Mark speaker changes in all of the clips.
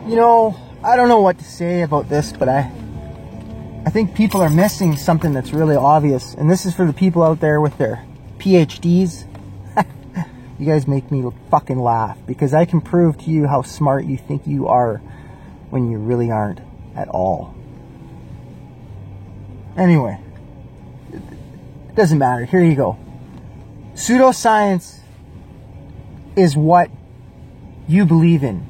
Speaker 1: You know, I don't know what to say about this, but I think people are missing something that's really obvious. And this is for the people out there with their PhDs. You guys make me fucking laugh, because I can prove to you how smart you think you are when you really aren't at all. Anyway, it doesn't matter. Here you go. Pseudoscience is what you believe in.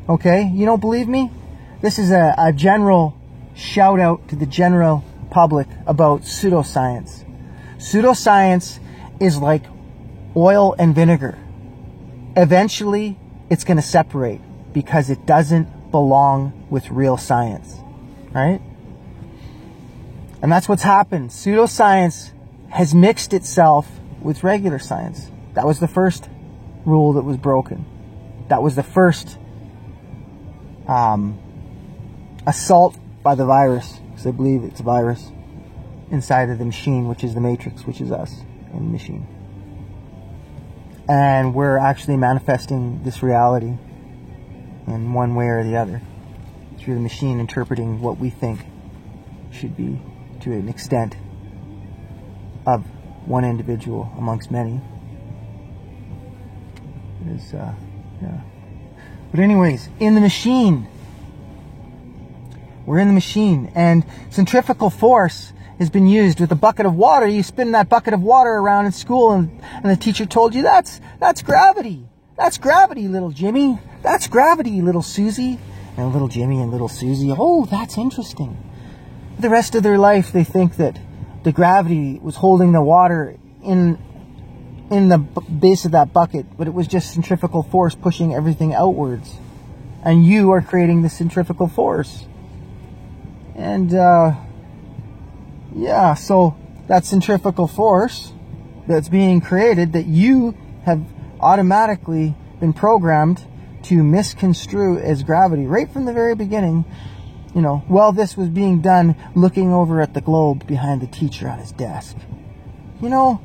Speaker 1: Okay? You don't believe me? This is a general shout out to the general public about pseudoscience. Pseudoscience is like oil and vinegar. Eventually, it's going to separate because it doesn't belong with real science. Right? And that's what's happened. Pseudoscience has mixed itself with regular science. That was the first rule that was broken. That was the first assault by the virus, because I believe it's a virus inside of the machine, which is the matrix, which is us in the machine. And we're actually manifesting this reality in one way or the other through the machine interpreting what we think should be, to an extent of one individual amongst many. It is, yeah. But anyways, in the machine, we're in the machine, and centrifugal force has been used with a bucket of water. You spin that bucket of water around in school, and the teacher told you, that's gravity. That's gravity, little Jimmy. That's gravity, little Susie. And little Jimmy and little Susie, oh, that's interesting. The rest of their life, they think that the gravity was holding the water in the base of that bucket, but it was just centrifugal force pushing everything outwards. And you are creating the centrifugal force. And, yeah, so that centrifugal force that's being created, that you have automatically been programmed to misconstrue as gravity right from the very beginning, you know, while this was being done, looking over at the globe behind the teacher on his desk. You know,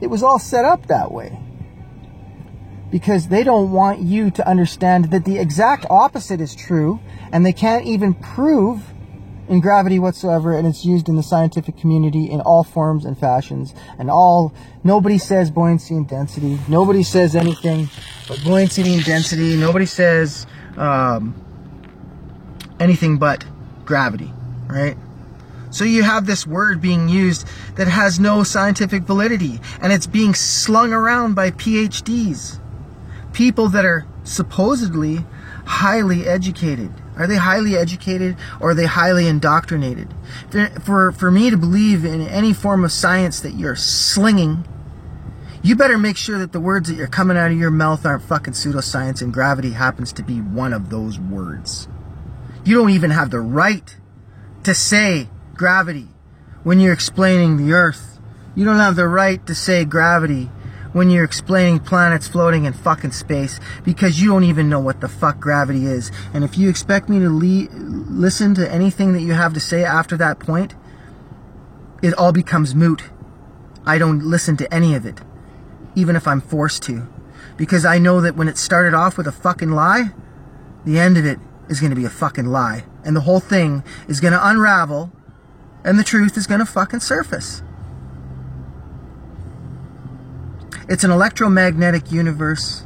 Speaker 1: it was all set up that way because they don't want you to understand that the exact opposite is true, and they can't even prove in gravity whatsoever, and it's used in the scientific community in all forms and fashions, and nobody says buoyancy and density, nobody says anything but buoyancy and density, nobody says anything but gravity, right? So you have this word being used that has no scientific validity, and it's being slung around by PhDs, people that are supposedly highly educated. Are they highly educated, or are they highly indoctrinated? For me to believe in any form of science that you're slinging, you better make sure that the words that are coming out of your mouth aren't fucking pseudoscience, and gravity happens to be one of those words. You don't even have the right to say gravity when you're explaining the Earth. You don't have the right to say gravity when you're explaining planets floating in fucking space, because you don't even know what the fuck gravity is. And if you expect me to listen to anything that you have to say after that point, it all becomes moot. I don't listen to any of it, even if I'm forced to, because I know that when it started off with a fucking lie, the end of it is going to be a fucking lie, and the whole thing is going to unravel, and the truth is going to fucking surface. It's an electromagnetic universe.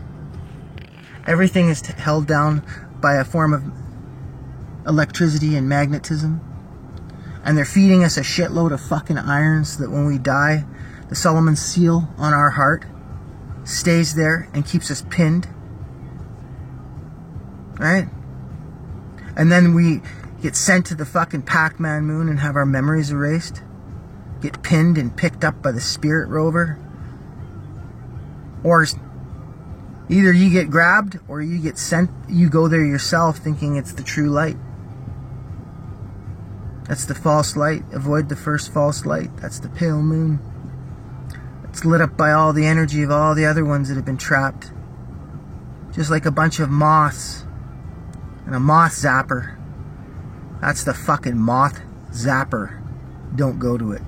Speaker 1: Everything is held down by a form of electricity and magnetism. And they're feeding us a shitload of fucking iron so that when we die, the Solomon seal on our heart stays there and keeps us pinned. Right? And then we get sent to the fucking Pac-Man moon and have our memories erased. Get pinned and picked up by the spirit rover. Or either you get grabbed or you get sent, you go there yourself thinking it's the true light. That's the false light. Avoid the first false light. That's the pale moon. It's lit up by all the energy of all the other ones that have been trapped. Just like a bunch of moths and a moth zapper. That's the fucking moth zapper. Don't go to it.